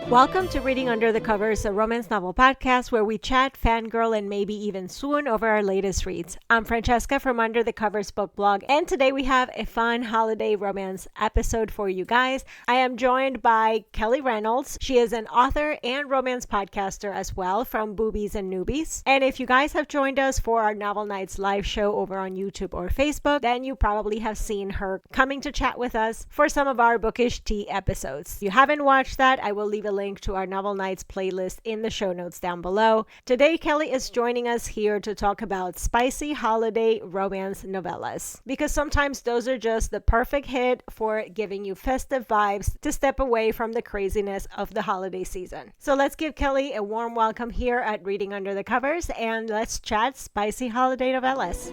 Welcome to Reading Under the Covers, a romance novel podcast where we chat, fangirl, and maybe even swoon over our latest reads. I'm Francesca from Under the Covers book blog, and today we have a fun holiday romance episode for you guys. I am joined by Kelly Reynolds. She is an author and romance podcaster as well from Boobies and Newbies. And if you guys have joined us for our Novel Nights live show over on YouTube or Facebook, then you probably have seen her coming to chat with us for some of our Bookish Tea episodes. If you haven't watched that, I will leave a link to our Novel Nights playlist in the show notes down below. Today, Kelly is joining us here to talk about spicy holiday romance novellas, because sometimes those are just the perfect hit for giving you festive vibes to step away from the craziness of the holiday season. So let's give Kelly a warm welcome here at Reading Under the Covers, and let's chat spicy holiday novellas.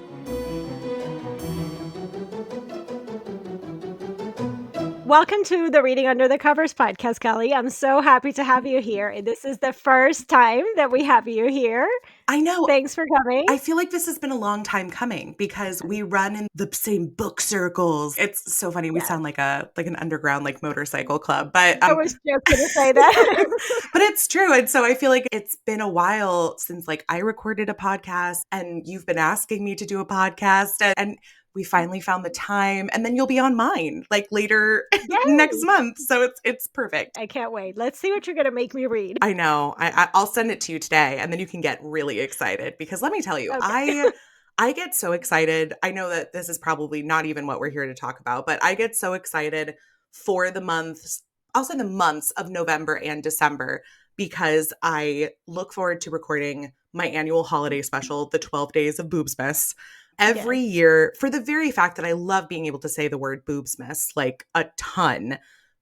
Welcome to the Reading Under the Covers podcast, Kelly. I'm so happy to have you here. This is the first time that we have you here. I know. Thanks for coming. I feel like this has been a long time coming because we run in the same book circles. It's so funny. We sound like an underground motorcycle club, but I was just going to say that. But it's true. And so I feel like it's been a while since I recorded a podcast and you've been asking me to do a podcast, and we finally found the time, and then you'll be on mine later next month. So it's perfect. I can't wait. Let's see what you're going to make me read. I know. I'll send it to you today, and then you can get really excited because let me tell you, okay. I get so excited. I know that this is probably not even what we're here to talk about, but I get so excited for the months, I'll say the months of November and December, because I look forward to recording my annual holiday special, the 12 Days of Boobsmas. Every year, for the very fact that I love being able to say the word boobsmas a ton.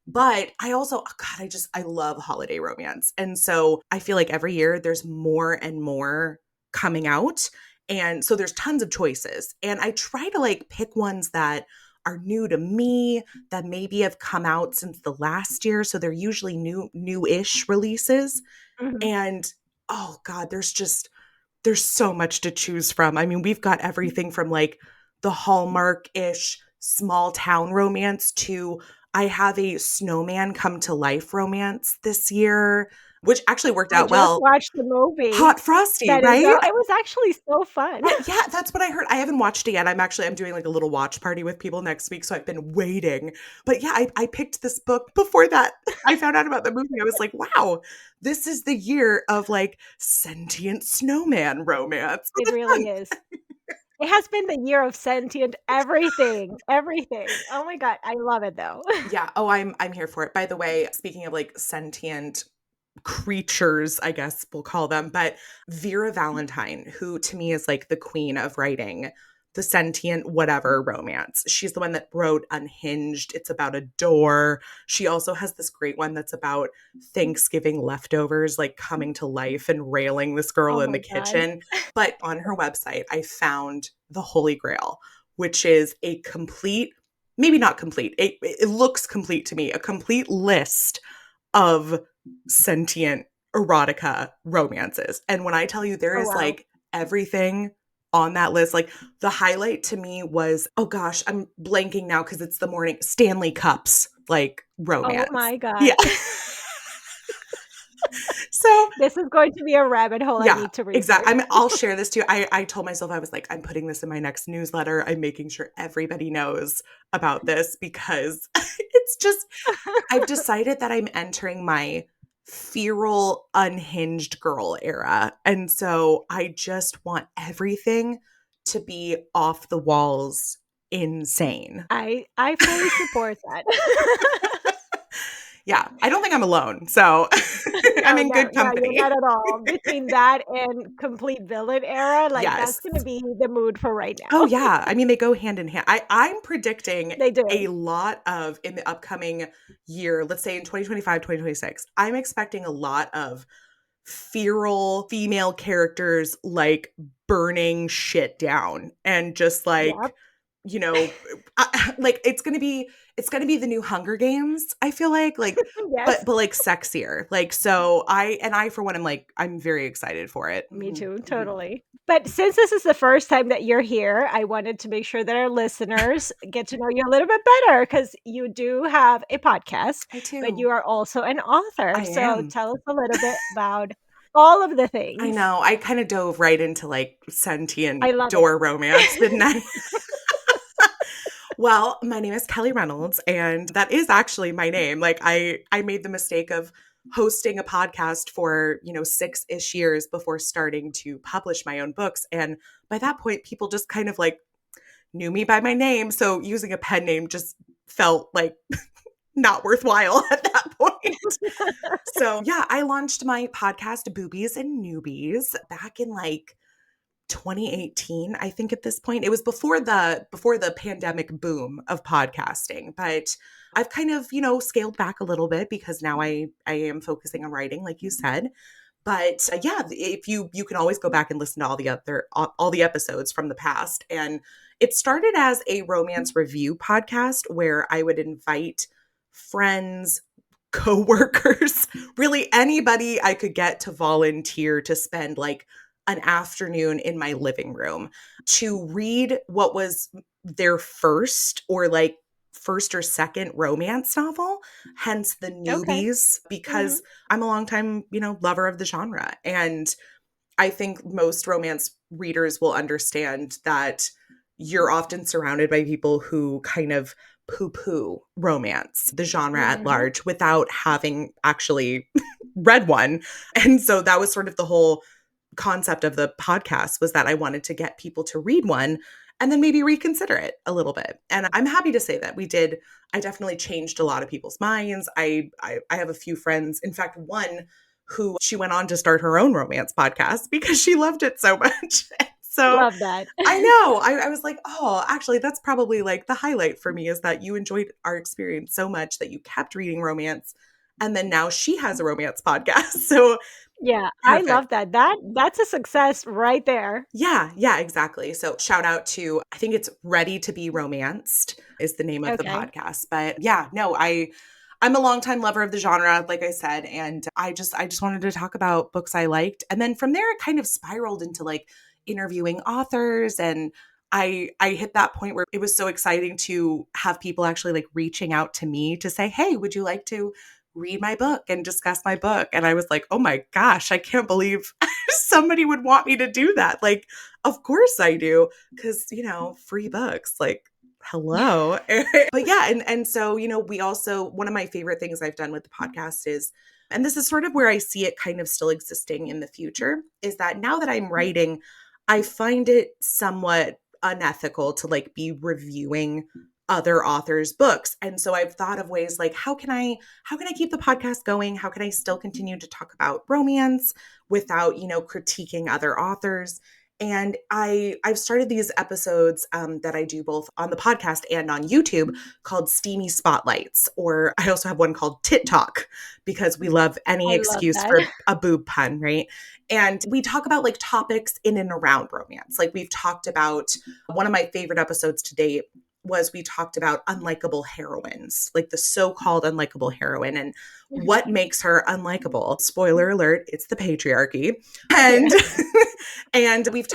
But I also, I love holiday romance. And so I feel like every year there's more and more coming out. And so there's tons of choices. And I try to pick ones that are new to me, that maybe have come out since the last year. So they're usually new-ish releases. Mm-hmm. And oh God, there's so much to choose from. I mean, we've got everything from the Hallmark-ish small town romance to I have a snowman come to life romance this year, which actually worked out well. I just watched the movie. Hot Frosty, right? It was actually so fun. Yeah, that's what I heard. I haven't watched it yet. I'm doing a little watch party with people next week, so I've been waiting. But yeah, I picked this book before that. I found out about the movie. I was like, wow, this is the year of sentient snowman romance. It really is. It has been the year of sentient everything. Oh my God. I love it though. Yeah. Oh, I'm here for it. By the way, speaking of sentient creatures, I guess we'll call them, but Vera Valentine, who to me is the queen of writing the sentient whatever romance. She's the one that wrote Unhinged. It's about a door. She also has this great one that's about Thanksgiving leftovers coming to life and railing this girl in the kitchen. But on her website, I found the Holy Grail, which is a complete, maybe not complete, it looks complete to me, a complete list of sentient erotica romances. And when I tell you there is everything on that list, the highlight to me was, oh gosh, I'm blanking now because it's the morning, Stanley Cups romance. Oh my God. Yeah. So this is going to be a rabbit hole I need to read. Exactly. I'll share this too. I told myself, I was I'm putting this in my next newsletter. I'm making sure everybody knows about this because it's just, I've decided that I'm entering my feral unhinged girl era. And so I just want everything to be off the walls insane. I fully support that. Yeah, I don't think I'm alone. So I'm in good company. Not at all. Between that and complete villain era, that's going to be the mood for right now. Oh, yeah. I mean, they go hand in hand. I'm predicting a lot of, in the upcoming year, let's say in 2025, 2026, I'm expecting a lot of feral female characters burning shit down and just like it's gonna be the new Hunger Games. I feel like, but Yes. like sexier. Like so, I for one, I'm very excited for it. Me Mhm, too, mhm. totally. But since this is the first time that you're here, I wanted to make sure that our listeners get to know you a little bit better because you do have a podcast, I but too. you are also an author. I So am. tell us a little bit about all of the I things. know. I kind of dove right into like sentient I love it. door romance, didn't I? Well, my name is Kelly Reynolds, and that is actually my name. Like I made the mistake of hosting a podcast for, 6-ish years before starting to publish my own books. And by that point, people just kind of like knew me by my name. So using a pen name just felt like not worthwhile at that point. So yeah, I launched my podcast, Boobies and Newbies, back in like 2018, I think at this point. It was before the pandemic boom of podcasting, but I've kind of, scaled back a little bit because now I am focusing on writing like you said. But yeah, if you can always go back and listen to all the episodes from the past, and it started as a romance review podcast where I would invite friends, coworkers, really anybody I could get to volunteer to spend like an afternoon in my living room to read what was their first or second romance novel, hence the Okay. newbies, Mhm. because I'm a longtime, lover of the genre. And I think most romance readers will understand that you're often surrounded by people who kind of poo poo romance, the genre at Mhm. large, without having actually read one. And so that was sort of the whole concept of the podcast, was that I wanted to get people to read one and then maybe reconsider it a little bit. And I'm happy to say that we did. I definitely changed a lot of people's minds. I have a few friends, in fact, one who she went on to start her own romance podcast because she loved it so much. So Love that. I know. I was like, oh, actually, that's probably like the highlight for me, is that you enjoyed our experience so much that you kept reading romance. And then now she has a romance podcast. So Yeah, I perfect. love that. That's a success right there. Yeah, yeah, exactly. So shout out to, I think it's Ready to Be Romanced is the name of the Okay. podcast. But yeah, no, I'm a longtime lover of the genre, like I said, and I just wanted to talk about books I liked. And then from there it kind of spiraled into like interviewing authors, and I hit that point where it was so exciting to have people actually like reaching out to me to say, "Hey, would you like to read my book and discuss my book?" And I was like, "Oh my gosh, I can't believe somebody would want me to do that." Like, of course I do, because, free books, like, hello. But yeah, and so, we also, one of my favorite things I've done with the podcast is, and this is sort of where I see it kind of still existing in the future, is that now that I'm writing, I find it somewhat unethical to like be reviewing other authors' books. And so I've thought of ways like, how can I keep the podcast going? How can I still continue to talk about romance without, critiquing other authors? And I've started these episodes that I do both on the podcast and on YouTube, called Steamy Spotlights, or I also have one called Tit Talk, because we love any I love excuse that. for a boob pun, right? And we talk about like topics in and around romance. Like we've talked about, one of my favorite episodes to date was, we talked about unlikable heroines, like the so-called unlikable heroine, and what makes her unlikable. Spoiler alert, it's the patriarchy. And Yes. and we've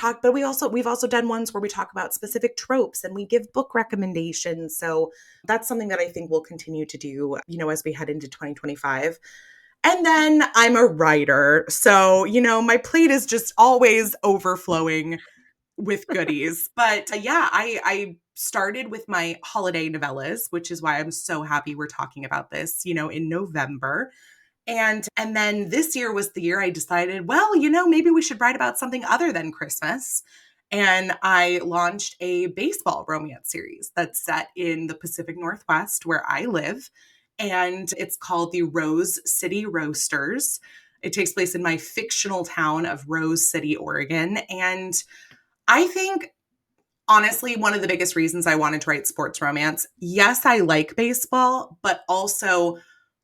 also done ones where we talk about specific tropes and we give book recommendations. So that's something that I think we'll continue to do, as we head into 2025. And then I'm a writer. So, my plate is just always overflowing with goodies. But yeah, I started with my holiday novellas, which is why I'm so happy we're talking about this, in November. And then this year was the year I decided, well, maybe we should write about something other than Christmas. And I launched a baseball romance series that's set in the Pacific Northwest where I live. And it's called the Rose City Roasters. It takes place in my fictional town of Rose City, Oregon. And I think, honestly, one of the biggest reasons I wanted to write sports romance, yes, I like baseball, but also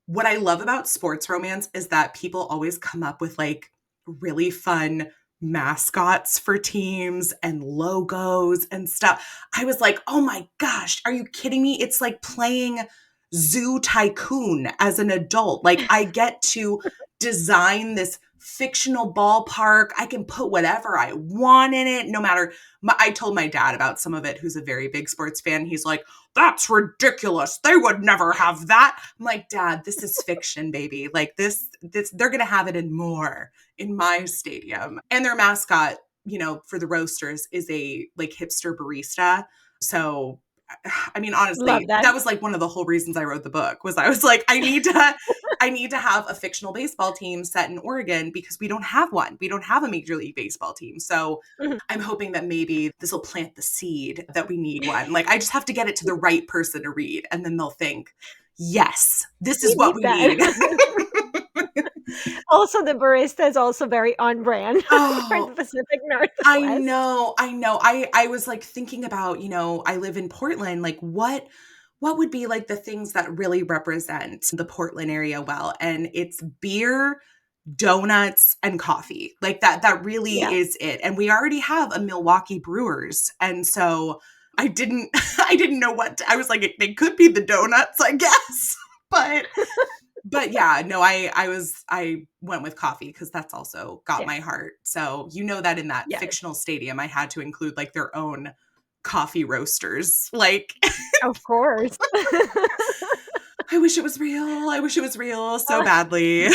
what I love about sports romance is that people always come up with like really fun mascots for teams and logos and stuff. I was like, oh my gosh, are you kidding me? It's like playing Zoo Tycoon as an adult. Like, I get to design this fictional ballpark. I can put whatever I want in it, no matter. I told my dad about some of it, who's a very big sports fan. He's like, that's ridiculous. They would never have that. I'm like, Dad, this is fiction, baby. Like this, they're going to have it and more in my stadium. And their mascot, for the Roasters is a like hipster barista. So, I mean, Love honestly, that. that was like one of the whole reasons I wrote the book was I was like, I need to have a fictional baseball team set in Oregon because we don't have one. We don't have a Major League Baseball team. So Mhm. I'm hoping that maybe this will plant the seed that we need one. Like, I just have to get it to the right person to read, and then they'll think, yes, this is We what need we that. need. Also, the barista is also very on brand for the Oh, Pacific I Northwest. know, I know. I was like thinking about, I live in Portland, like what would be like the things that really represent the Portland area well? And it's beer, donuts, and coffee. Like that really Yeah. is it. And we already have a Milwaukee Brewers. And so I didn't I didn't know I was like, they could be the donuts, I guess. But yeah, no, I went with coffee because that's also got Yeah. my heart. So that in that Yes. fictional stadium, I had to include like their own coffee roasters. Like, Of course. I wish it was real. I wish it was real so Uh, badly.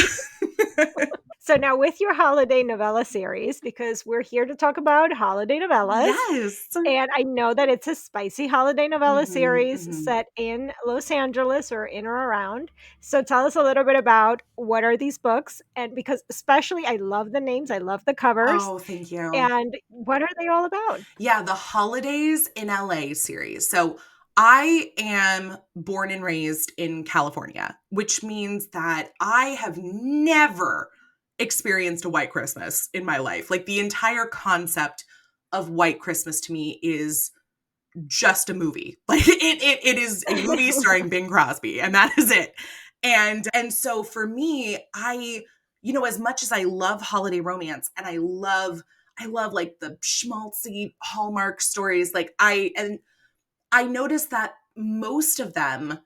so now with your holiday novella series, because we're here to talk about holiday novellas, Yes. and I know that it's a spicy holiday novella Mhm, series mhm. set in Los Angeles or in or around. So tell us a little bit about what are these books, and because especially I love the names, I love the covers, Oh, thank you. and what are they all about? Yeah, the Holidays in LA series. So I am born and raised in California, which means that I have never experienced a white Christmas in my life. Like, the entire concept of white Christmas to me is just a movie. Like, it is a movie starring Bing Crosby, and that is it. And so for me, as much as I love holiday romance and I love like the schmaltzy Hallmark stories, like I noticed that most of them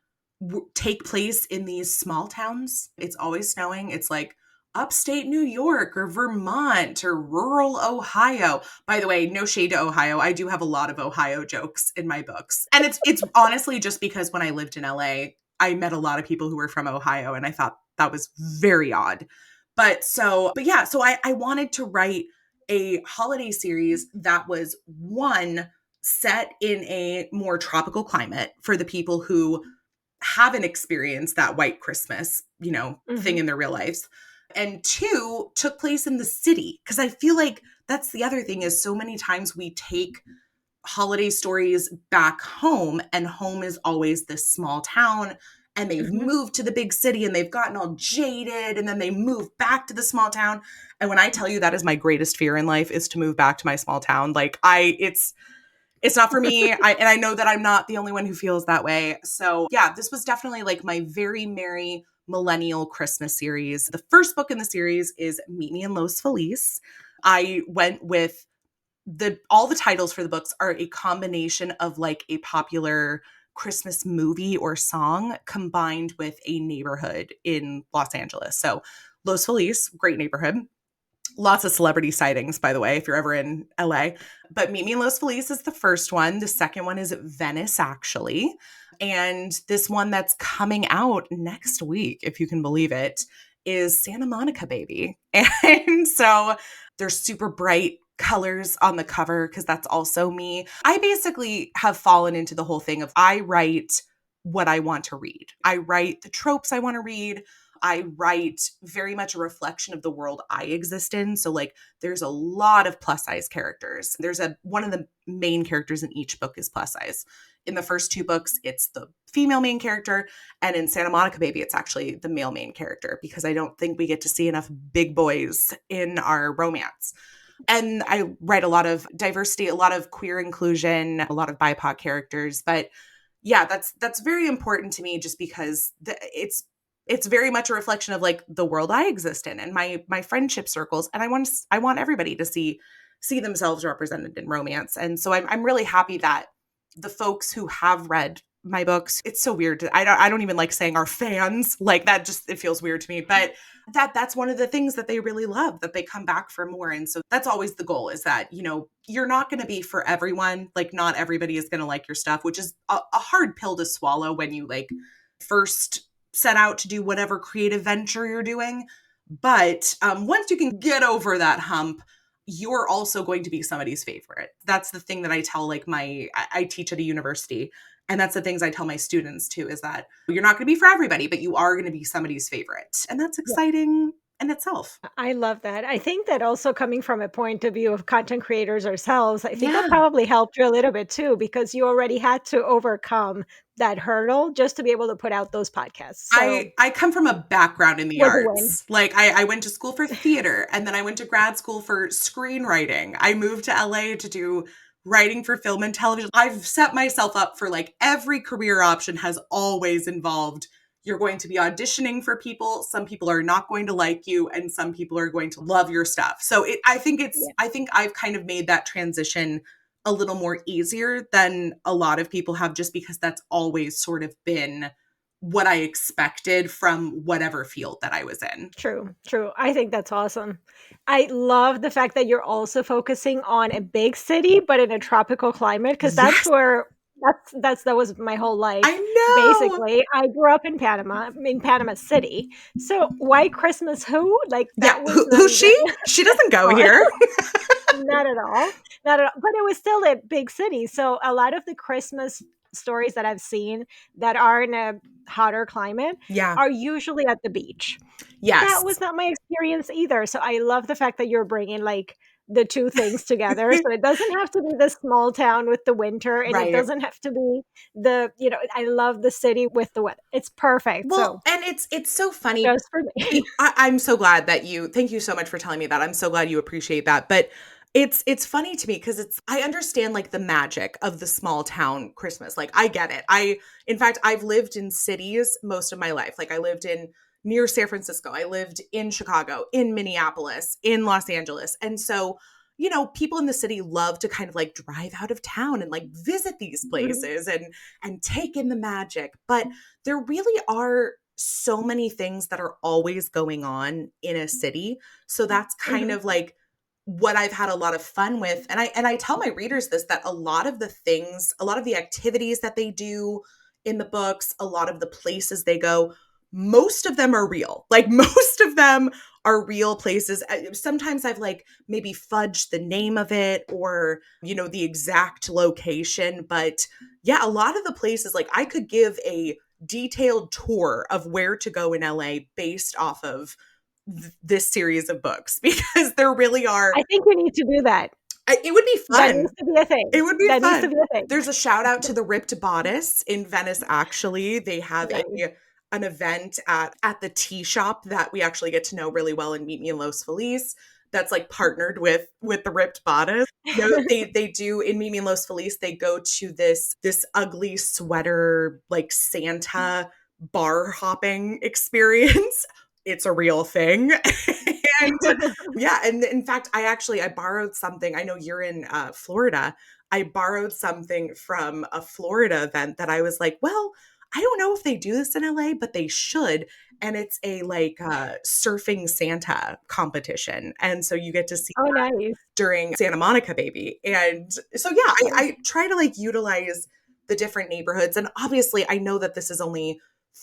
take place in these small towns. It's always snowing. It's like upstate New York or Vermont or rural Ohio. By the way, no shade to Ohio. I do have a lot of Ohio jokes in my books. And it's honestly just because when I lived in LA, I met a lot of people who were from Ohio and I thought that was very odd. But yeah, so I wanted to write a holiday series that was one set in a more tropical climate for the people who haven't experienced that white Christmas, thing Mhm. in their real lives. And two, took place in the city. Cause I feel like that's the other thing is so many times we take holiday stories back home and home is always this small town and they've Mhm. moved to the big city and they've gotten all jaded and then they move back to the small town. And when I tell you that is my greatest fear in life is to move back to my small town, like it's not for me. And I know that I'm not the only one who feels that way. So, yeah, this was definitely like my very merry millennial Christmas series. The first book in the series is Meet Me in Los Feliz. I went with all the titles for the books are a combination of like a popular Christmas movie or song combined with a neighborhood in Los Angeles. So, Los Feliz, great neighborhood. Lots of celebrity sightings, by the way, if you're ever in LA. But Meet Me in Los Feliz is the first one. The second one is Venice, actually. And this one that's coming out next week, if you can believe it, is Santa Monica Baby. And so there's super bright colors on the cover because that's also me. I basically have fallen into the whole thing of I write what I want to read. I write the tropes I want to read. I write very much a reflection of the world I exist in. So like there's a lot of plus size characters. There's one of the main characters in each book is plus size. In the first two books, it's the female main character. And in Santa Monica Baby, it's actually the male main character because I don't think we get to see enough big boys in our romance. And I write a lot of diversity, a lot of queer inclusion, a lot of BIPOC characters. But yeah, that's very important to me just because it's It's very much a reflection of like the world I exist in and my friendship circles. And I want everybody to see themselves represented in romance. And so I'm really happy that the folks who have read my books, it's so weird. I don't even like saying our fans, like that just, it feels weird to me, but that's one of the things that they really love, that they come back for more. And so that's always the goal, is that, you know, you're not going to be for everyone. Like not everybody is going to like your stuff, which is a hard pill to swallow when you like first set out to do whatever creative venture you're doing. But once you can get over that hump, you're also going to be somebody's favorite. That's the thing that I tell like I teach at a university. And that's the things I tell my students too, is that you're not going to be for everybody, but you are going to be somebody's favorite. And that's exciting in itself. I love that. I think that also coming from a point of view of content creators ourselves, I think that Yeah. probably helped you a little bit too, because you already had to overcome that hurdle just to be able to put out those podcasts. So I come from a background in the was a win. arts. Like I went to school for theater, and then I went to grad school for screenwriting. I moved to LA to do writing for film and television. I've set myself up for like every career option has always involved you're going to be auditioning for people. Some people are not going to like you, and some people are going to love your stuff. So I think I've kind of made that transition a little more easier than a lot of people have, just because that's always sort of been what I expected from whatever field that I was in. True, true. I think that's awesome. I love the fact that you're also focusing on a big city, but in a tropical climate, because that's Yes, where that was my whole life. I know. Basically, I grew up in Panama City. So White Christmas, who like Yeah, that was not who's even she? She doesn't go far. here. Not at all. Not at all. But it was still a big city. So a lot of the Christmas stories that I've seen that are in a hotter climate Yeah. are usually at the beach. That Yes. was not my experience either. So I love the fact that you're bringing like the two things together. So it doesn't have to be the small town with the winter, and it Right. doesn't have to be I love the city with the weather. It's perfect. Well, So and it's so funny. just for me. I'm so glad that thank you so much for telling me that. I'm so glad you appreciate that. But it's funny to me because I understand like the magic of the small town Christmas. Like I get it. In fact, I've lived in cities most of my life. Like I lived in near San Francisco. I lived in Chicago, in Minneapolis, in Los Angeles. And so, you know, people in the city love to kind of like drive out of town and like visit these Mhm, places and take in the magic. But there really are so many things that are always going on in a city. So that's kind mhm, of like what I've had a lot of fun with. And I tell my readers this, that a lot of the things, a lot of the activities that they do in the books, a lot of the places they go, most of them are real. Like most of them are real places. Sometimes I've like maybe fudged the name of it or, you know, the exact location, but yeah, a lot of the places like I could give a detailed tour of where to go in LA based off of this series of books because there really are. I think you need to do that. It would be That needs fun. to be a thing. It would be That needs to fun. be a thing. There's a shout out to the Ripped Bodice in Venice. Actually, they have Nice. an event at the tea shop that we actually get to know really well and Meet Me in Los Feliz. That's like partnered with the Ripped Bodice. You know, they do in Meet Me in Los Feliz. They go to this ugly sweater like Santa bar hopping experience. It's a real thing. And yeah, and in fact, I borrowed something. I know you're in Florida. I borrowed something from a Florida event that I was like, well, I don't know if they do this in LA, but they should. And it's a like surfing Santa competition. And so you get to see Oh, nice. during Santa Monica Baby. And so, yeah, I try to like utilize the different neighborhoods. And obviously, I know that this is only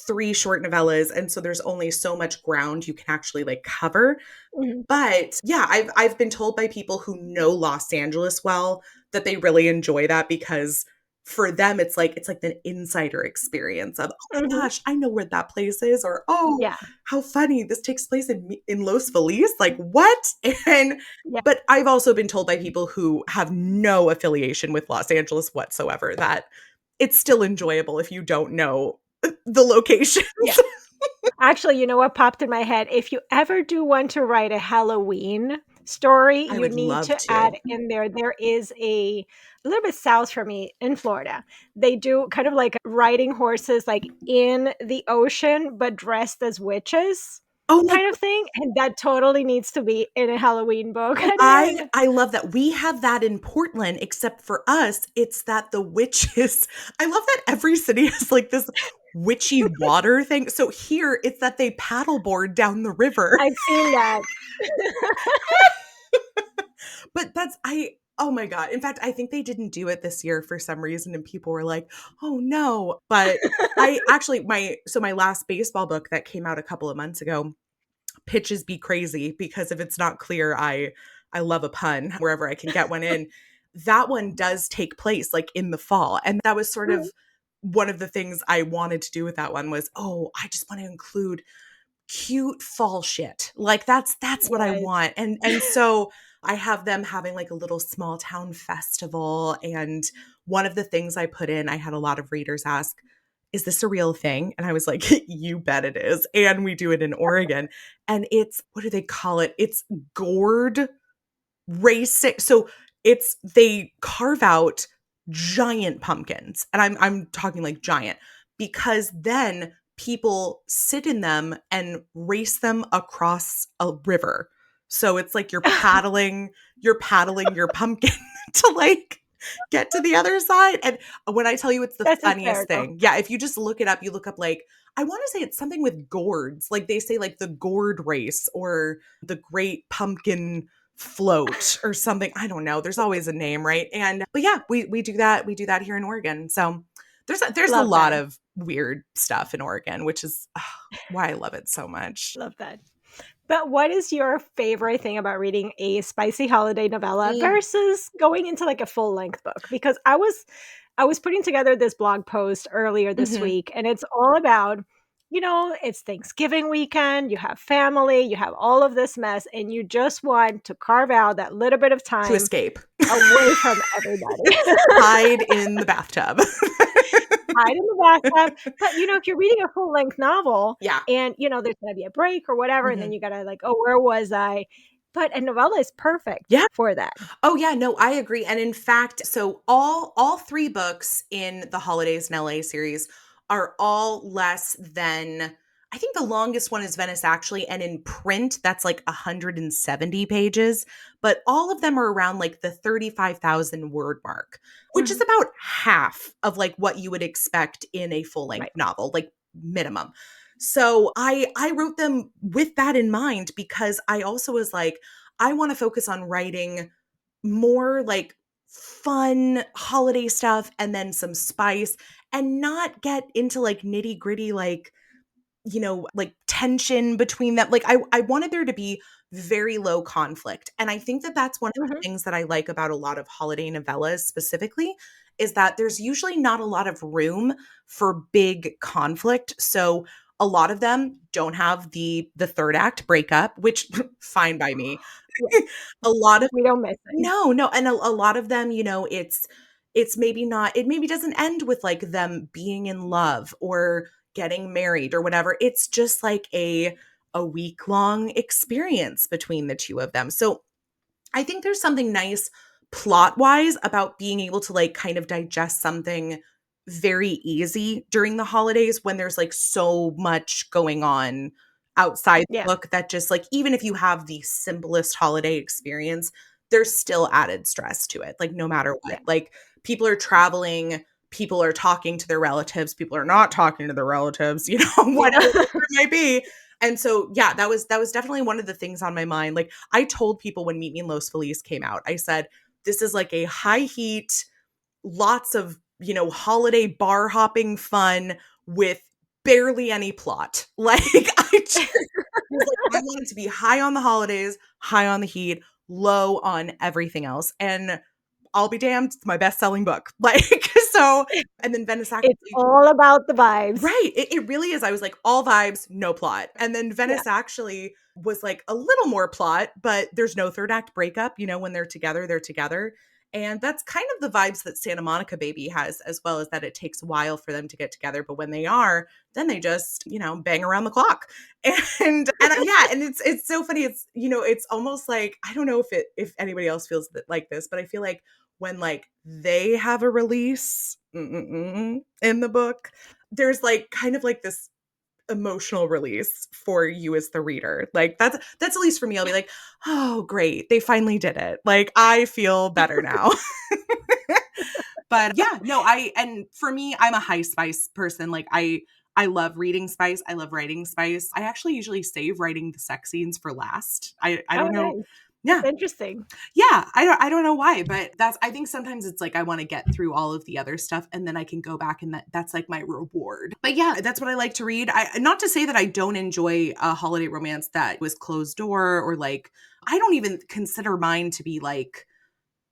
3 short novellas. And so there's only so much ground you can actually like cover. Mhm, But yeah, I've been told by people who know Los Angeles well that they really enjoy that because for them it's like the insider experience of, oh my mhm. gosh, I know where that place is, or oh, Yeah, how funny, this takes place in Los Feliz, like what? And yeah, but I've also been told by people who have no affiliation with Los Angeles whatsoever that it's still enjoyable if you don't know the locations. yeah. Actually, you know what popped in my head? If you ever do want to write a Halloween story, I you would need love to add to. in there. There is a little bit south for me in Florida. They do kind of like riding horses like in the ocean, but dressed as witches Oh my kind of thing. And that totally needs to be in a Halloween book. Oh, And I love that. We have that in Portland, except for us, it's that the witches I love that every city has, like, this witchy water thing. So here, it's that they paddleboard down the river. I've seen that. But that's I oh my god. In fact, I think they didn't do it this year for some reason, and people were like, "Oh, no." But I actually my last baseball book that came out a couple of months ago, Pitches Be Crazy, because if it's not clear, I love a pun wherever I can get one in. That one does take place like in the fall. And that was sort of one of the things I wanted to do with that one was, oh, I just want to include cute fall shit. Like that's what I Yes. want. And so I have them having like a little small town festival. And one of the things I put in, I had a lot of readers ask, is this a real thing? And I was like, you bet it is. And we do it in Oregon. And it's, what do they call it? It's gourd racing. So it's they carve out giant pumpkins. And I'm talking like giant because then people sit in them and race them across a river. So it's like you're paddling your pumpkin to like get to the other side. And when I tell you it's the That's funniest hysterical. thing. Yeah, if you just look it up, you look up like I want to say it's something with gourds. Like they say like the gourd race or the great pumpkin float or something. I don't know. There's always a name, right? And but yeah, we do that. We do that here in Oregon. So there's a Love lot that. of weird stuff in Oregon, which is why I love it so much. Love that. But what is your favorite thing about reading a spicy holiday novella Mm. versus going into like a full length book? Because I was putting together this blog post earlier this Mhm. week and it's all about, it's Thanksgiving weekend, you have family, you have all of this mess and you just want to carve out that little bit of To time escape. away from everybody. Hide in the bathtub. Hide in the bathtub. But, if you're reading a full length novel Yeah. and, there's gonna be a break or whatever, and then Mhm. you gotta like, "Oh, where was I?" But a novella is perfect Yeah. for that. Oh yeah, no, I agree. And in fact, so all three books in the Holidays in LA series are all less than I think the longest one is Venice actually, and in print that's like 170 pages, but all of them are around like the 35,000 word mark, which is Mhm. about half of like what you would expect in a full-length Right. novel, like minimum. So I wrote them with that in mind because I also was like I want to focus on writing more like fun holiday stuff and then some spice and not get into like nitty gritty like like tension between them. Like I wanted there to be very low conflict. And I think that that's one of the Mhm. things that I like about a lot of holiday novellas specifically is that there's usually not a lot of room for big conflict. So a lot of them don't have the third act breakup, which fine by me. Yeah, A lot of we don't miss it. no, no, and a lot of them, it's maybe not it maybe doesn't end with, like, them being in love or getting married or whatever. It's just like a week-long experience between the 2 of them. So, I think there's something nice plot-wise about being able to, like, kind of digest something very easy during the holidays when there's, like, so much going on outside the Yeah, book that just, like, even if you have the simplest holiday experience, there's still added stress to it, like, no matter yeah. what. Like, people are traveling, people are talking to their relatives, people are not talking to their relatives, Yeah. whatever it might be. And so, yeah, that was definitely one of the things on my mind. Like, I told people when Meet Me in Los Feliz came out, I said, "This is like a high heat, lots of, holiday bar hopping fun with barely any plot." Like, I just was like, I want it to be high on the holidays, high on the heat, low on everything else. And I'll be damned, it's my best-selling book. Like, so and then Venice It's actually all about the vibes. right, it really is. I was like, all vibes, no plot. And then Yeah. Venice actually was like a little more plot, but there's no third act breakup. When they're together, they're together. And that's kind of the vibes that Santa Monica Baby has, as well, as that it takes a while for them to get together. But when they are, then they just, bang around the clock. Yeah, and it's so funny. It's, it's almost like, I don't know if anybody else feels like this, but I feel like when like they have a release in the book, there's like kind of like this emotional release for you as the reader. Like that's at least for me. I'll be like, oh great, they finally did it. Like I feel better now. But yeah, no, and for me, I'm a high spice person. Like I love reading spice. I love writing spice. I actually usually save writing the sex scenes for last. I Oh, don't know. nice. Yeah. That's interesting. Yeah, I don't know why, but I think sometimes it's like I want to get through all of the other stuff and then I can go back and that's like my reward. But yeah, that's what I like to read. Not to say that I don't enjoy a holiday romance that was closed door, or like I don't even consider mine to be like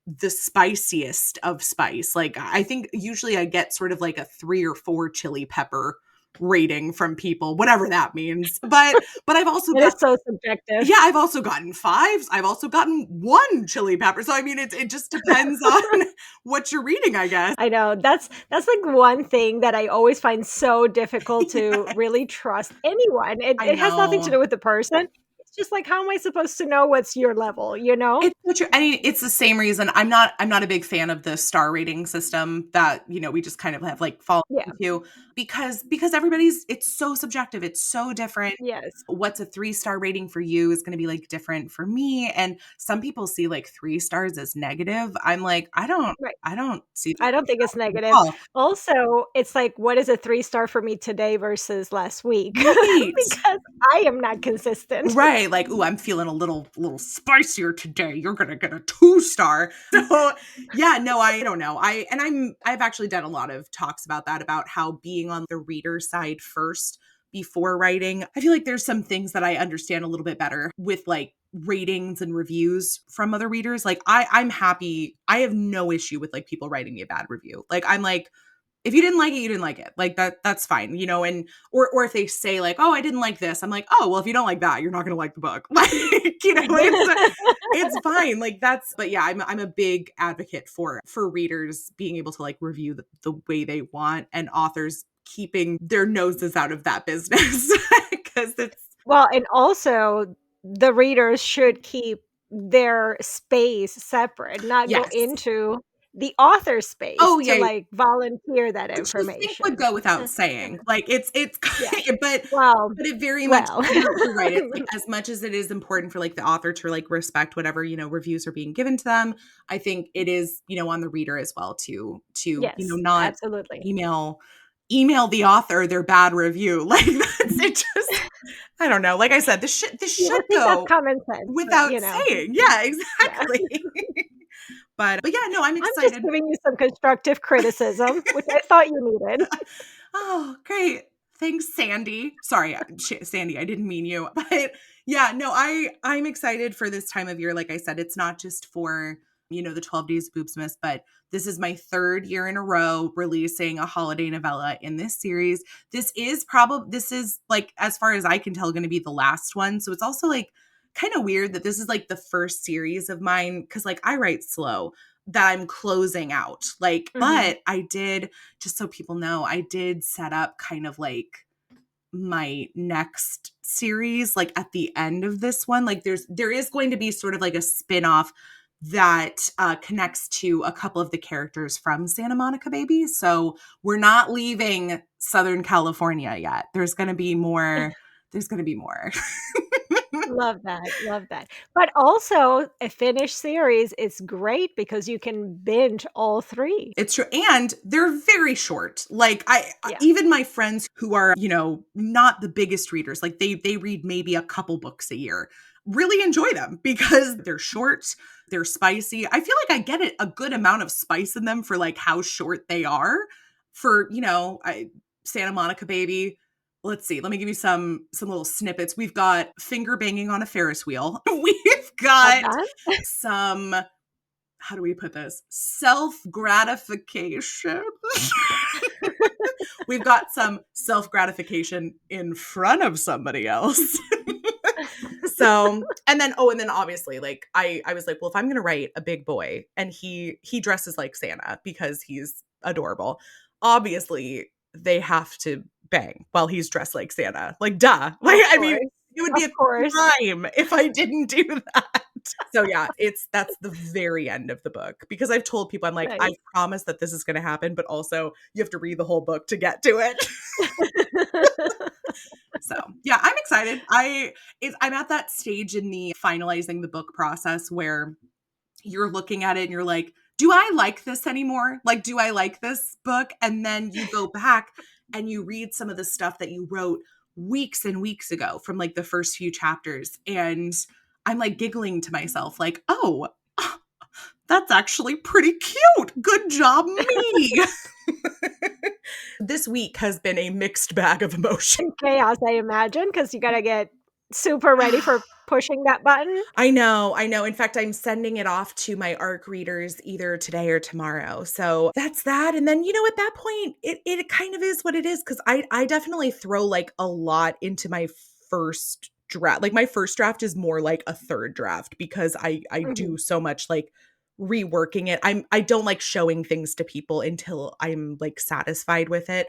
the spiciest of spice. Like I think usually I get sort of like a 3 or 4 chili pepper rating from people, whatever that means. But I've also It is got so subjective. yeah, I've also gotten 5s. I've also gotten 1 chili pepper. So I mean, it just depends on what you're reading, I guess. I know. That's like one thing that I always find so difficult to Yes, really trust anyone. It I it has nothing to know. do with the person. It's just like, how am I supposed to know what's your level, you know? It's so true. I mean, it's the same reason I'm not a big fan of the star rating system that, we just kind of have like fallen Yeah. into, because it's so subjective. It's so different. Yes. What's a 3-star rating for you is going to be like different for me. And some people see like 3 stars as negative. I'm like, Right. I don't see I don't think it's that at negative. all. Also, it's like, what is a 3-star for me today versus last week? Right. Because I am not consistent. Right, like, "Ooh, I'm feeling a little spicier today. You're gonna get a 2-star." So, yeah, no, I don't know. I've actually done a lot of talks about that, about how being on the reader side first before writing. I feel like there's some things that I understand a little bit better with, like, ratings and reviews from other readers. Like, I'm happy. I have no issue with, like, people writing me a bad review. Like, I'm like, if you didn't like it, you didn't like it. Like that's fine, and or if they say like, "Oh, I didn't like this." I'm like, "Oh, well, if you don't like that, you're not going to like the book." Like, it's fine. Like but yeah, I'm a big advocate for readers being able to like review the way they want, and authors keeping their noses out of that business, because it's Well, and also the readers should keep their space separate, not go yes. into the author's space Oh, to, yeah. like, volunteer that Which you think would information. go without saying. Like, it's Yeah. but Well it very much well. you're right. It's like, as much as it is important for, like, the author to, like, respect whatever, reviews are being given to them, I think it is, on the reader as well Yes, not absolutely. email the author their bad review. Like, that's it just I don't know. Like I said, this You should would think that's go common sense, but, without saying. Yeah, yeah. exactly. But yeah, no, I'm I'm just excited. giving you some constructive criticism, which I thought you needed. Oh, great. Thanks, Sandy. Sorry, Sandy, I didn't mean you. But yeah, no, I'm excited for this time of year. Like I said, it's not just for, the 12 Days of Boobsmas, but this is my 3rd year in a row releasing a holiday novella in this series. This is like, as far as I can tell, going to be the last one. So it's also like kind of weird that this is like the first series of mine, because like I write slow, that I'm closing out. Like, Mhm. but I did, just so people know, I did set up kind of like my next series like at the end of this one. Like there is going to be sort of like a spin-off that connects to a couple of the characters from Santa Monica Baby. So we're not leaving Southern California yet. There's going to be more. There's going to be more. Love that, love that. But also, a finished series is great because you can binge all 3. It's true. And they're very short. Like Yeah. even my friends who are, not the biggest readers, like they read maybe a couple books a year, really enjoy them because they're short, they're spicy. I feel like I get a good amount of spice in them for like how short they are. For, Santa Monica Baby. Let's see. Let me give you some little snippets. We've got finger banging on a Ferris wheel. We've Love got that. some, how do we put this? Self gratification. We've got some self gratification in front of somebody else. So, and then obviously like I was like, well, if I'm gonna write a big boy and he dresses like Santa because he's adorable, obviously they have to bang while he's dressed like Santa. Like, duh. Like, Of I mean, course. it would be Of a course. crime if I didn't do that. So yeah, that's the very end of the book because I've told people, I'm like, I Nice. promise that this is going to happen, but also you have to read the whole book to get to it. So yeah, I'm excited. I'm at that stage in the finalizing the book process where you're looking at it and you're like, do I like this anymore? Like, do I like this book? And then you go back and you read some of the stuff that you wrote weeks and weeks ago from like the first few chapters. And I'm like giggling to myself, like, oh, that's actually pretty cute. Good job, me. This week has been a mixed bag of emotions. And chaos, I imagine, because you gotta get super ready for pushing that button. I know, I know. In fact, I'm sending it off to my ARC readers either today or tomorrow. So that's that. And then, at that point, it kind of is what it is because I definitely throw like a lot into my first draft. Like my first draft is more like a third draft because I Mhm. do so much like reworking it. I don't like showing things to people until I'm like satisfied with it,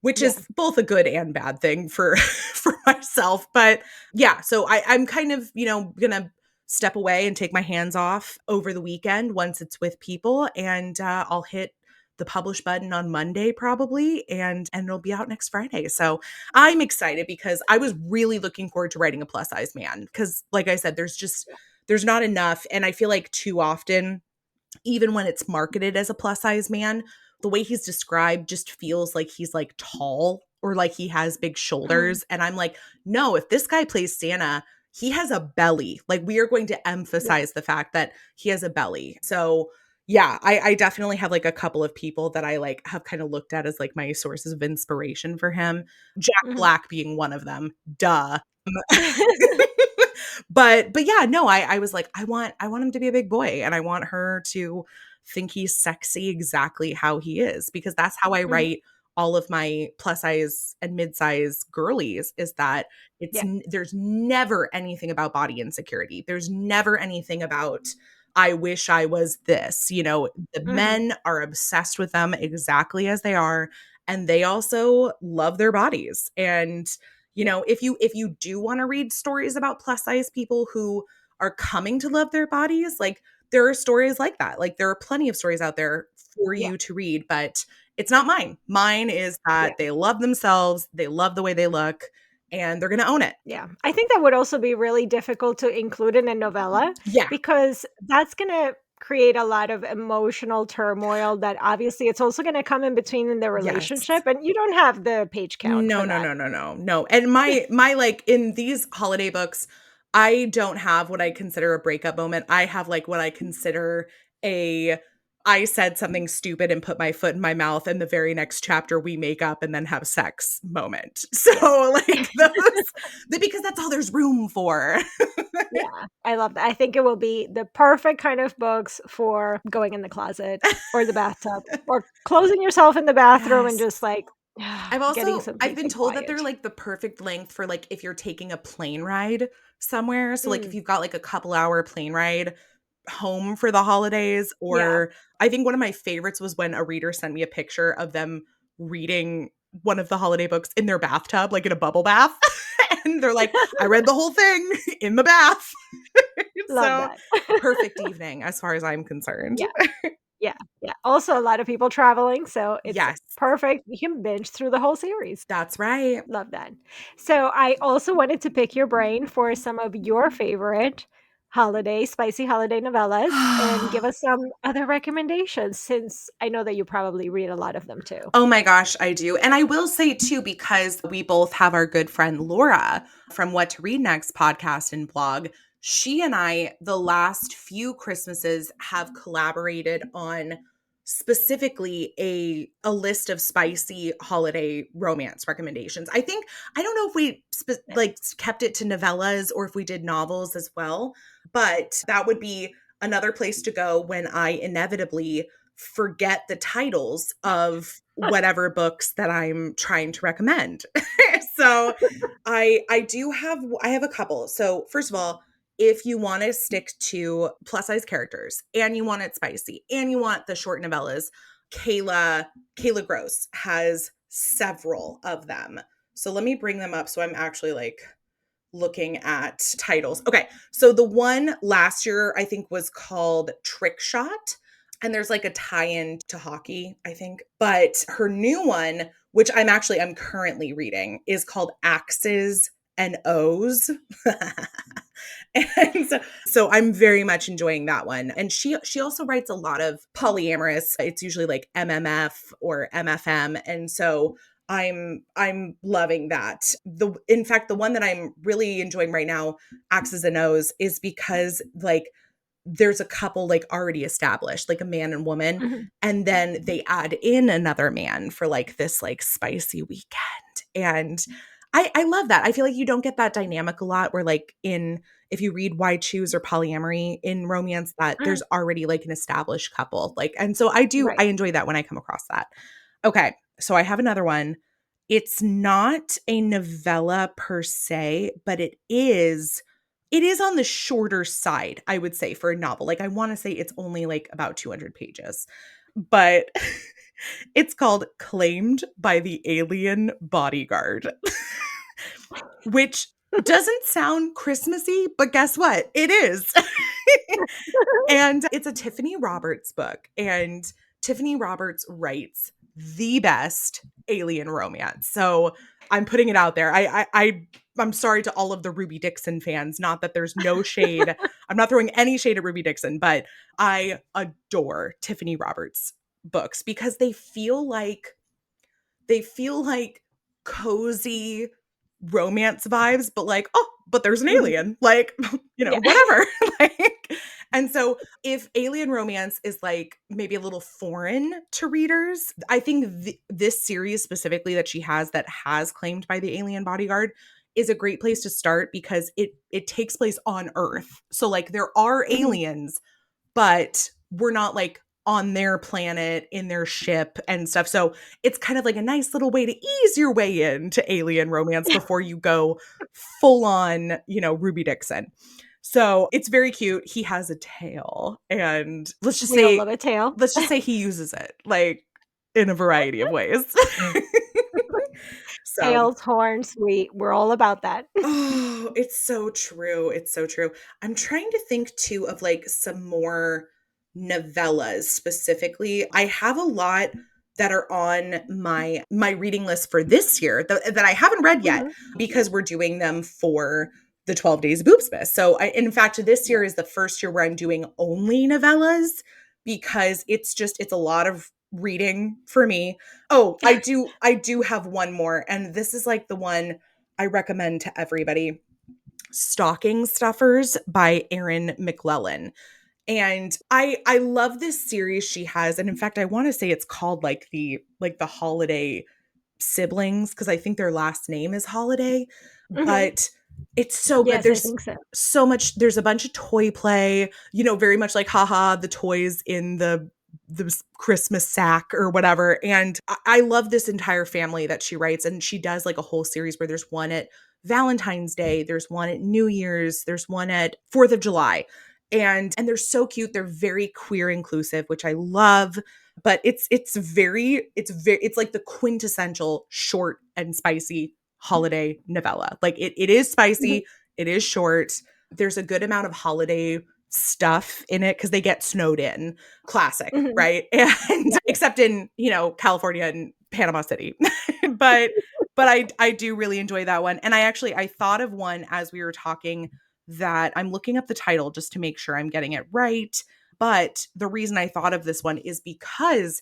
which Yeah. is both a good and bad thing for for myself. But yeah, so I'm kind of, gonna step away and take my hands off over the weekend once it's with people, and I'll hit the publish button on Monday probably, and it'll be out next Friday. So I'm excited because I was really looking forward to writing a plus size man because, like I said, there's not enough, and I feel like too often even when it's marketed as a plus size man, the way he's described just feels like he's like tall or like he has big Mhm. shoulders. And I'm like, no, if this guy plays Santa, he has a belly. Like we are going to Yeah. emphasize the fact that he has a belly. So yeah, I definitely have like a couple of people that I like have kind of looked at as like my sources of inspiration for him. Jack Mhm. Black being one of them. Duh. But yeah, no, I was like, I want him to be a big boy and I want her to think he's sexy exactly how he is because that's how I Mhm. write all of my plus size and mid size girlies is that Yeah. there's never anything about body insecurity. There's never anything about I wish I was this. The Mhm. men are obsessed with them exactly as they are and they also love their bodies. And Yeah. if you do want to read stories about plus size people who are coming to love their bodies, like there are stories like that. Like there are plenty of stories out there for Yeah. you to read, but it's not mine. Mine is Yeah. that they love themselves, they love the way they look, and they're going to own it. Yeah. I think that would also be really difficult to include in a novella Yeah. because that's gonna create a lot of emotional turmoil that obviously it's also gonna come in between in the Yes. relationship, and you don't have the page count No, for no, that. no, no, no, no. And my like in these holiday books, I don't have what I consider a breakup moment. I have like what I consider a I said something stupid and put my foot in my mouth, and the very next chapter we make up and then have sex moment. Yeah. So like because that's all there's room for. Yeah, I love that. I think it will be the perfect kind of books for going in the closet or the bathtub or closing yourself in the bathroom and Yes. just like getting some I've peace been and told that they're quiet. like the perfect length for like if you're taking a plane ride somewhere. So like if Mm, you've got like a couple-hour plane ride home for the holidays, yeah. or I think one of my favorites was when a reader sent me a picture of them reading one of the holiday books in their bathtub, like in a bubble bath. And they're like, I read the whole thing in the bath. Love So that. perfect evening as far as I'm concerned. Yeah, yeah, yeah. Also, a lot of people traveling, so it's Yes, perfect. You can binge through the whole series. that's right. Love that. So I also wanted to pick your brain for some of your favorite spicy holiday novellas and give us some other recommendations since I know that you probably read a lot of them too. Oh my gosh, I do. And I will say too, because we both have our good friend Laura from What to Read Next podcast and blog. She and I, the last few Christmases, have collaborated on specifically a list of spicy holiday romance recommendations. I don't know if we like kept it to novellas or if we did novels as well, but that would be another place to go when I inevitably forget the titles of whatever books that I'm trying to recommend. So I have a couple. So first of all, if you want to stick to plus size characters and you want it spicy and you want the short novellas, Kayla Gross has several of them. So let me bring them up so I'm actually like looking at titles. Okay. So the one last year I think was called Trick Shot. And there's like a tie-in to hockey, I think. But her new one, which I'm currently reading, is called Axes and O's. And so I'm very much enjoying that one. And she also writes a lot of polyamorous. It's usually like MMF or MFM. And so I'm loving that. In fact, the one that I'm really enjoying right now, Axes and O's, is because like there's a couple like already established, like a man and woman, and then they add in another man for like this like spicy weekend. And I love that. I feel like you don't get that dynamic a lot where like if you read Why Choose or Polyamory in romance, that there's already like an established couple. Like, and so I enjoy that when I come across that. Okay. So I have another one. It's not a novella per se, but it is on the shorter side, I would say, for a novel. Like I want to say it's only like about 200 pages. But it's called Claimed by the Alien Bodyguard, which doesn't sound Christmassy, but guess what? It is. And it's a Tiffany Roberts book. And Tiffany Roberts writes the best alien romance. So I'm putting it out there. I'm sorry to all of the Ruby Dixon fans. Not that there's no shade. I'm not throwing any shade at Ruby Dixon, but I adore Tiffany Roberts books because they feel like cozy romance vibes, but like, oh, but there's an alien, like, whatever. Like, and so if alien romance is like maybe a little foreign to readers, I think this series specifically that she has that has Claimed by the Alien Bodyguard is a great place to start because it takes place on Earth. So like there are aliens, but we're not like on their planet in their ship and stuff. So it's kind of like a nice little way to ease your way into alien romance before you go full on, Ruby Dixon. So it's very cute. He has a tail, and let's just We all love a tail. he uses it like in a variety of ways. So Tails, horns, we're all about that. oh, it's so true. It's so true. I'm trying to think too of like some more novellas specifically. I have a lot that are on my reading list for this year that I haven't read yet because we're doing them for the 12 Days of Boobsmith. So in fact, this year is the first year where I'm doing only novellas because it's a lot of reading for me. Oh, I do have one more, and this is like the one I recommend to everybody. Stocking Stuffers by Erin McClellan. And I love this series she has. And in fact, I want to say it's called like the Holiday siblings because I think their last name is Holiday. But it's so good. Yes, There's I think so. so much, there's a bunch of toy play, very much like haha, the toys in the Christmas sack or whatever. And I love this entire family that she writes. And she does like a whole series where there's one at Valentine's Day, there's one at New Year's, there's one at 4th of July. And they're so cute. They're very queer inclusive, which I love. But it's like the quintessential short and spicy holiday novella. Like it is spicy, it is short. There's a good amount of holiday stuff in it because they get snowed in. Classic, right? And except in, California and Panama City. but I do really enjoy that one. And I thought of one as we were talking that I'm looking up the title just to make sure I'm getting it right. But the reason I thought of this one is because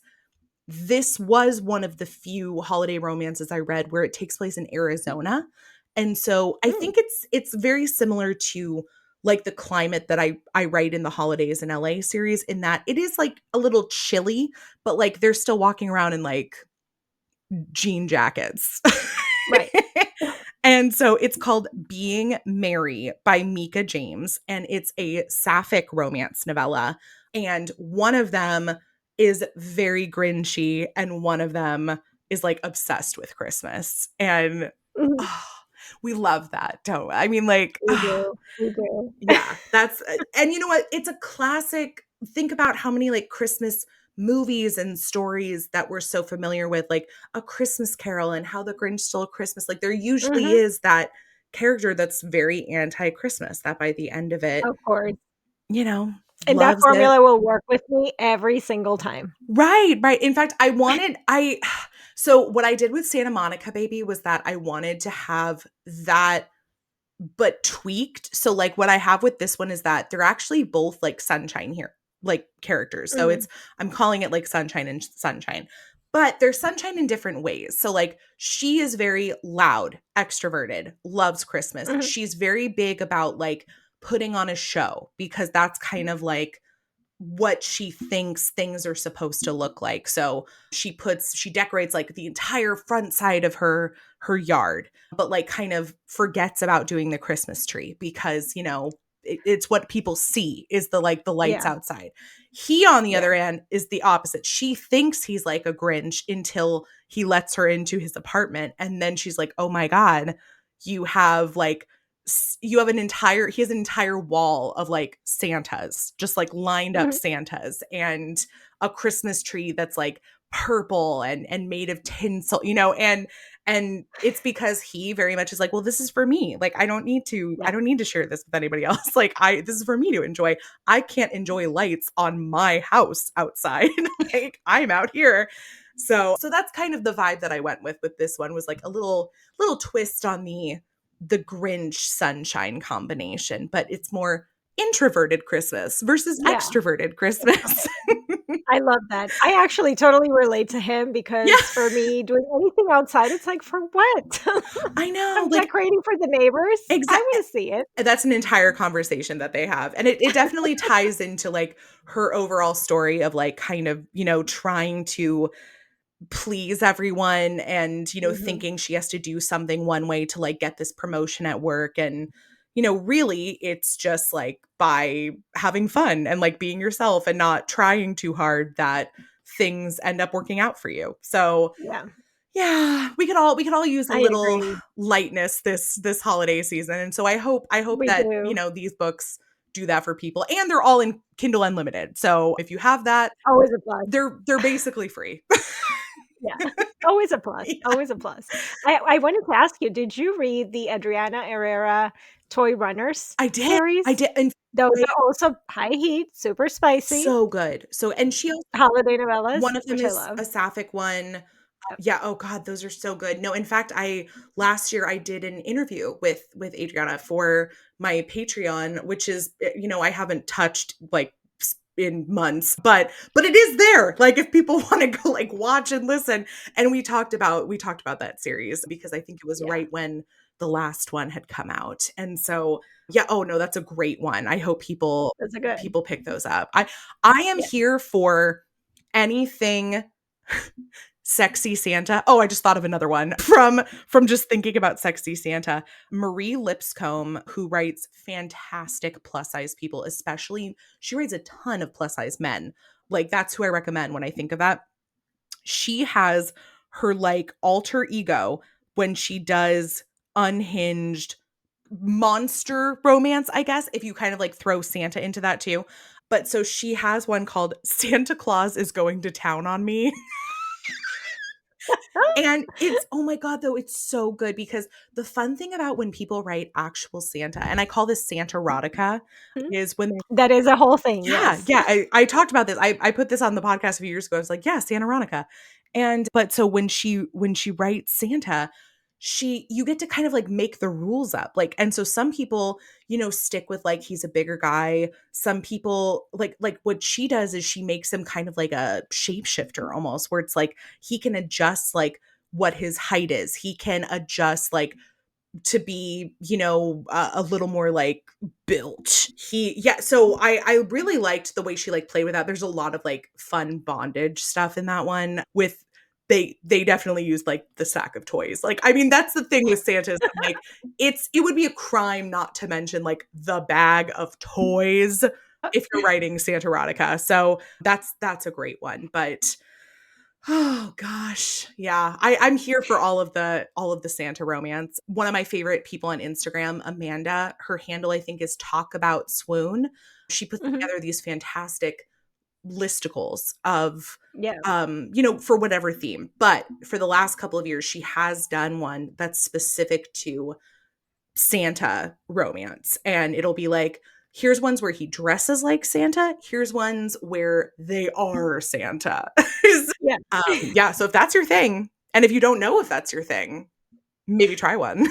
this was one of the few holiday romances I read where it takes place in Arizona. And so I think it's very similar to like the climate that I write in the Holidays in LA series, in that it is like a little chilly, but like they're still walking around in like jean jackets. Right. And so it's called Being Mary by Mika James, and it's a sapphic romance novella. And one of them is very Grinchy, and one of them is like obsessed with Christmas. And Mhm. oh, we love that, don't we? I mean, like, We do. We do. yeah, that's and you know what? It's a classic. Think about how many like Christmas movies and stories that we're so familiar with, like A Christmas Carol and How the Grinch Stole Christmas. Like there usually Mhm. is that character that's very anti-Christmas that by the end of it, Of course. you know, And that loves it. formula will work with me every single time. Right, right. In fact, I so what I did with Santa Monica Baby was that I wanted to have that but tweaked. So like what I have with this one is that they're actually both like sunshine here, like characters. So Mhm. it's I'm calling it like sunshine and sunshine. But they're sunshine in different ways. So like she is very loud, extroverted, loves Christmas. Mhm. She's very big about like putting on a show because that's kind of like what she thinks things are supposed to look like. So she decorates like the entire front side of her yard, but like kind of forgets about doing the Christmas tree because, you know, it's what people see is the like the lights Yeah. outside. He on the Yeah. other end is the opposite. She thinks he's like a Grinch until he lets her into his apartment and then she's like, "Oh my god, you have like you have an entire he has an entire wall of like Santas, just like lined up Mhm. Santas and a Christmas tree that's like purple and made of tinsel, you know, and it's because he very much is like, well, this is for me. Like I Yeah. don't need to share this with anybody else. Like this is for me to enjoy. I can't enjoy lights on my house outside. Like I'm out here. So that's kind of the vibe that I went with this one was like a little twist on the Grinch sunshine combination, but it's more introverted Christmas versus Yeah. extroverted Christmas. I love that. I actually totally relate to him Yeah, because for me, doing anything outside, it's like, for what? I know. I'm Like decorating for the neighbors. I exactly. wanna see it. That's an entire conversation that they have. And it definitely ties into like her overall story of like kind of, you know, trying to please everyone and, you know, Mhm. thinking she has to do something one way to like get this promotion at work. And, you know, really it's just like by having fun and like being yourself and not trying too hard that things end up working out for you. So Yeah, yeah, we could all use a I little agree. lightness this holiday season. And so I hope We that, you do. know, these books do that for people. And they're all in Kindle Unlimited. So if you have that, Always a plus. they're basically free. Yeah. Always a plus, Yeah, always a plus. I wanted to ask you, did you read the Adriana Herrera Toy Runners I did. I series? did. And Those I are also high heat, super spicy so good. So and she also holiday one novellas, of them which I is love. a sapphic one. Yep. Yeah, oh god, those are so good. No, in fact, I last year I did an interview with Adriana for my Patreon, which is you know, I haven't touched like in months, but it is there. Like if people want to go like watch and listen. And we talked about that series because I think it was Yeah, right when the last one had come out. And so yeah, oh no, that's a great one. I hope those are good. people pick those up. I am Yeah. here for anything Sexy Santa. Oh, I just thought of another one from just thinking about Sexy Santa. Marie Lipscomb, who writes fantastic plus size people, especially she writes a ton of plus size men. Like that's who I recommend when I think of that. She has her like alter ego when she does unhinged monster romance, I guess, if you kind of like throw Santa into that too. But so she has one called Santa Claus is Going to Town on Me. And it's oh my god, though, it's so good because the fun thing about when people write actual Santa, and I call this Santa erotica, Mhm. is when That is a whole thing, yeah, yes. yeah. I talked about this. I put this on the podcast a few years ago. I was like, yeah, Santa Veronica. And but so when she writes Santa, you get to kind of like make the rules up. Like, and so some people, you know, stick with like he's a bigger guy. Some people like what she does is she makes him kind of like a shapeshifter almost, where it's like he can adjust like what his height is. He can adjust like to be, you know, a little more like built. Yeah, so I really liked the way she like played with that. There's a lot of like fun bondage stuff in that one with they definitely used like the sack of toys. Like I mean that's the thing with Santa's like it would be a crime not to mention like the bag of toys if you're writing Santa erotica. So that's a great one. But oh gosh. Yeah. I'm here for all of the Santa romance. One of my favorite people on Instagram, Amanda, her handle I think is Talk About Swoon. She puts Mhm. together these fantastic listicles of Yeah. for whatever theme. But for the last couple of years, she has done one that's specific to Santa romance. And it'll be like, here's ones where he dresses like Santa. Here's ones where they are Santa. Yeah. Yeah. So if that's your thing, and if you don't know if that's your thing, maybe try one.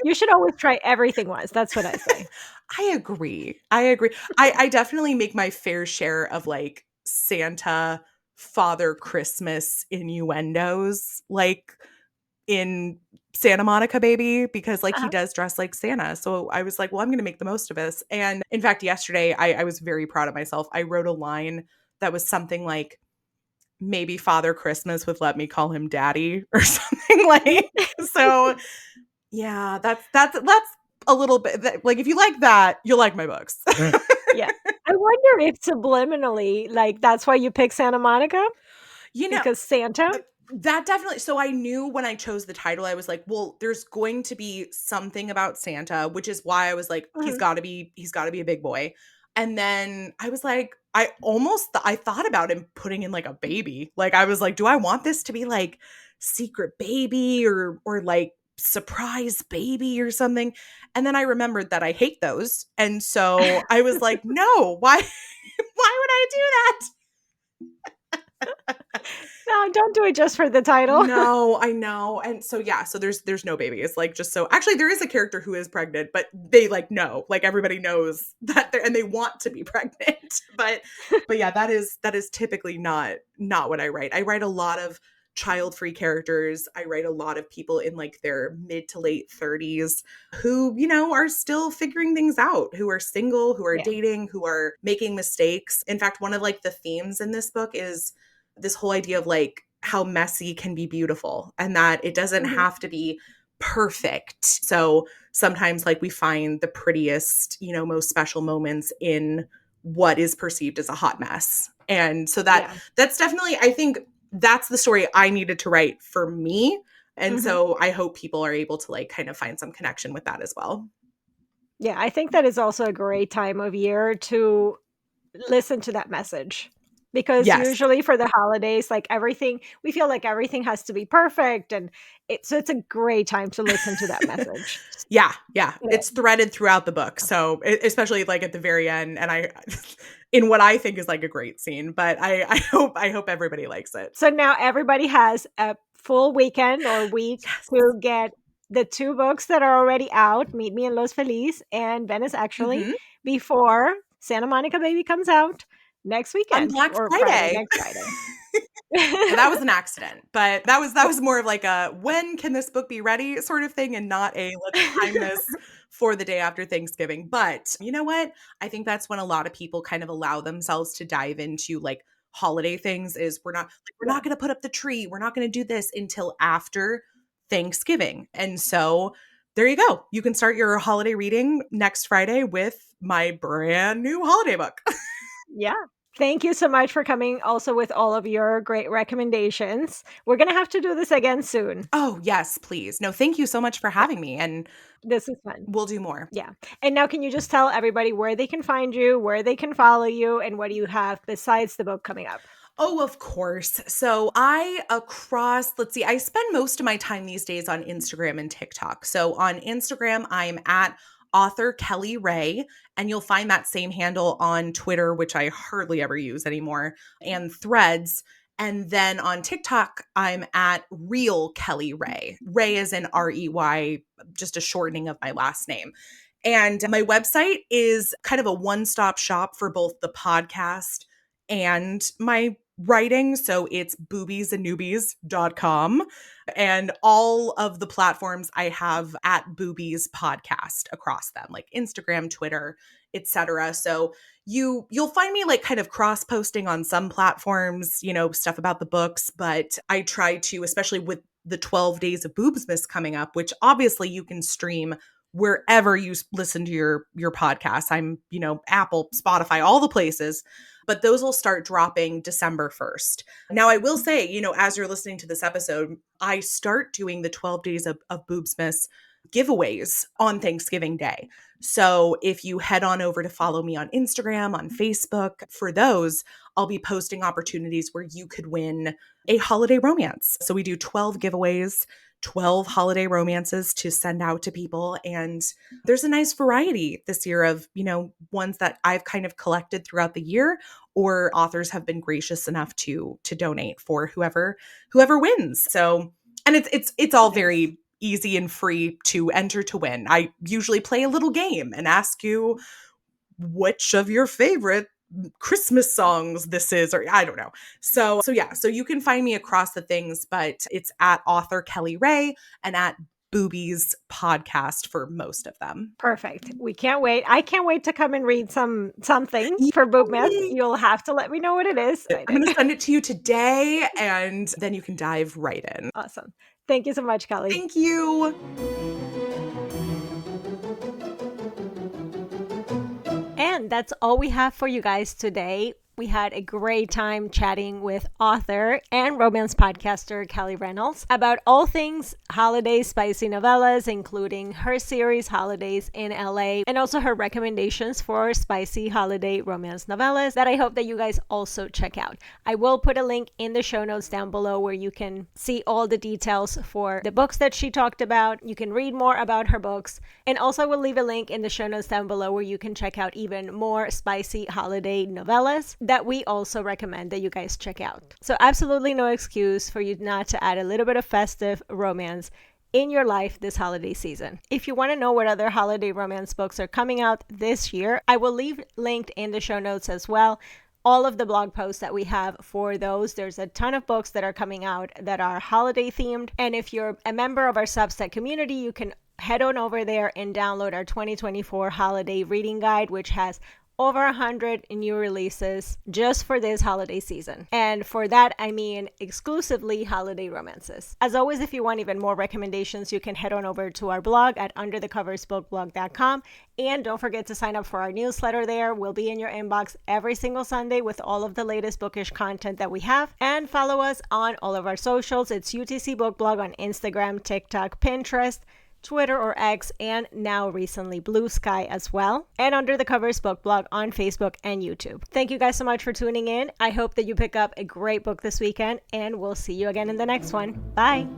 You should always try everything once. That's what I say. I agree. I agree. I definitely make my fair share of like Santa, Father Christmas innuendos, like in Santa Monica Baby, because like he Uh-huh. does dress like Santa. So I was like, well, I'm going to make the most of this. And in fact, yesterday I was very proud of myself. I wrote a line that was something like, maybe Father Christmas would let me call him daddy or something like. So yeah, that's a little bit like if you like that, you'll like my books. Yeah. I wonder if subliminally, like, that's why you pick Santa Monica? You know, Because Santa? uh, that definitely, so I knew when I chose the title, I was like, well, there's going to be something about Santa, which is why I was like, he's Mhm. got to be a big boy. And then I was like, I thought about him putting in like a baby. Like I was like, do I want this to be like secret baby or like surprise baby or something? And then I remembered that I hate those. And so I was like, no, why why would I do that? No, don't do it just for the title. No, I know. And so yeah, so there's no baby. It's like just so actually there is a character who is pregnant, but they like know. Like everybody knows that they're and they want to be pregnant. But yeah, that is typically not what I write. I write a lot of child-free characters. I write a lot of people in like their mid to late 30s who, are still figuring things out, who are single, who are Yeah. dating, who are making mistakes. In fact, one of like the themes in this book is this whole idea of like how messy can be beautiful and that it doesn't Mhm. have to be perfect. So sometimes like we find the prettiest, most special moments in what is perceived as a hot mess. And so Yeah. that's definitely I think that's the story I needed to write for me. And Mhm. so I hope people are able to like kind of find some connection with that as well. Yeah, I think that is also a great time of year to listen to that message. Because Yes. usually for the holidays, like everything we feel like everything has to be perfect and it's a great time to listen to that message. Yeah, yeah. Yeah. It's threaded throughout the book. So, especially like at the very end and I in what I think is like a great scene, but I hope everybody likes it. So now everybody has a full weekend or week Yes. to get the 2 books that are already out, Meet Me in Los Feliz and Venice Actually, Mhm. before Santa Monica Baby comes out next On weekend Black or Friday, Friday. next Friday. Yeah, that was an accident, but that was more of like a when can this book be ready sort of thing and not a let's time this for the day after Thanksgiving. But you know what? I think that's when a lot of people kind of allow themselves to dive into like holiday things is we're Yeah. not going to put up the tree. We're not going to do this until after Thanksgiving. And so there you go. You can start your holiday reading next Friday with my brand new holiday book. Yeah. Thank you so much for coming also with all of your great recommendations. We're gonna have to do this again soon. Oh, yes, please. No, thank you so much for Yeah, having me and this is fun. we'll do more. Yeah. And now can you just tell everybody where they can find you, where they can follow you, and what do you have besides the book coming up? Oh, of course. So let's see, I spend most of my time these days on Instagram and TikTok. So on Instagram, I'm at author Kelly Ray, and you'll find that same handle on Twitter, which I hardly ever use anymore, and Threads. And then on TikTok, I'm at real Kelly Ray. Ray is in REY, just a shortening of my last name. And my website is kind of a one-stop shop for both the podcast and my writing. So it's boobiesandnewbies.com. And all of the platforms I have at Boobies Podcast across them, like Instagram, Twitter, etc. So you'll find me like kind of cross posting on some platforms, stuff about the books, but I try to, especially with the 12 days of Boobsmas coming up, which obviously you can stream wherever you listen to your podcasts. I'm, Apple, Spotify, all the places. But those will start dropping December 1st. Now, I will say, as you're listening to this episode, I start doing the 12 days of Boobsmas giveaways on Thanksgiving Day. So if you head on over to follow me on Instagram, on Facebook, for those, I'll be posting opportunities where you could win a holiday romance. So we do 12 giveaways, 12 holiday romances to send out to people. And there's a nice variety this year of, ones that I've kind of collected throughout the year, or authors have been gracious enough to donate for whoever wins. So, and it's all very easy and free to enter to win. I usually play a little game and ask you which of your favorite Christmas songs this is, or I don't know. So yeah, so you can find me across the things, but it's at author Kelly Ray and at Boobies Podcast for most of them. Perfect. We can't wait. I can't wait to come and read something for Boobmas. You'll have to let me know what it is. I'm going to send it to you today, and then you can dive right in. Awesome. Thank you so much, Kelly. Thank you. And that's all we have for you guys today. We had a great time chatting with author and romance podcaster Kelly Reynolds about all things holiday spicy novellas, including her series Holidays in LA, and also her recommendations for spicy holiday romance novellas that I hope that you guys also check out. I will put a link in the show notes down below where you can see all the details for the books that she talked about. You can read more about her books, and also I will leave a link in the show notes down below where you can check out even more spicy holiday novellas that we also recommend that you guys check out. So absolutely no excuse for you not to add a little bit of festive romance in your life this holiday season. If you want to know what other holiday romance books are coming out this year, I will leave linked in the show notes as well all of the blog posts that we have for those. There's a ton of books that are coming out that are holiday themed. And if you're a member of our Substack community, you can head on over there and download our 2024 holiday reading guide, which has over 100 new releases just for this holiday season. And for that, I mean exclusively holiday romances. As always, if you want even more recommendations, you can head on over to our blog at underthecoversbookblog.com. And don't forget to sign up for our newsletter there. We'll be in your inbox every single Sunday with all of the latest bookish content that we have. And follow us on all of our socials. It's UTC Book Blog on Instagram, TikTok, Pinterest, Twitter or X, and now recently Blue Sky as well, and Under the Covers Book Blog on Facebook and YouTube. Thank you guys so much for tuning in. I hope that you pick up a great book this weekend, and we'll see you again in the next one. Bye!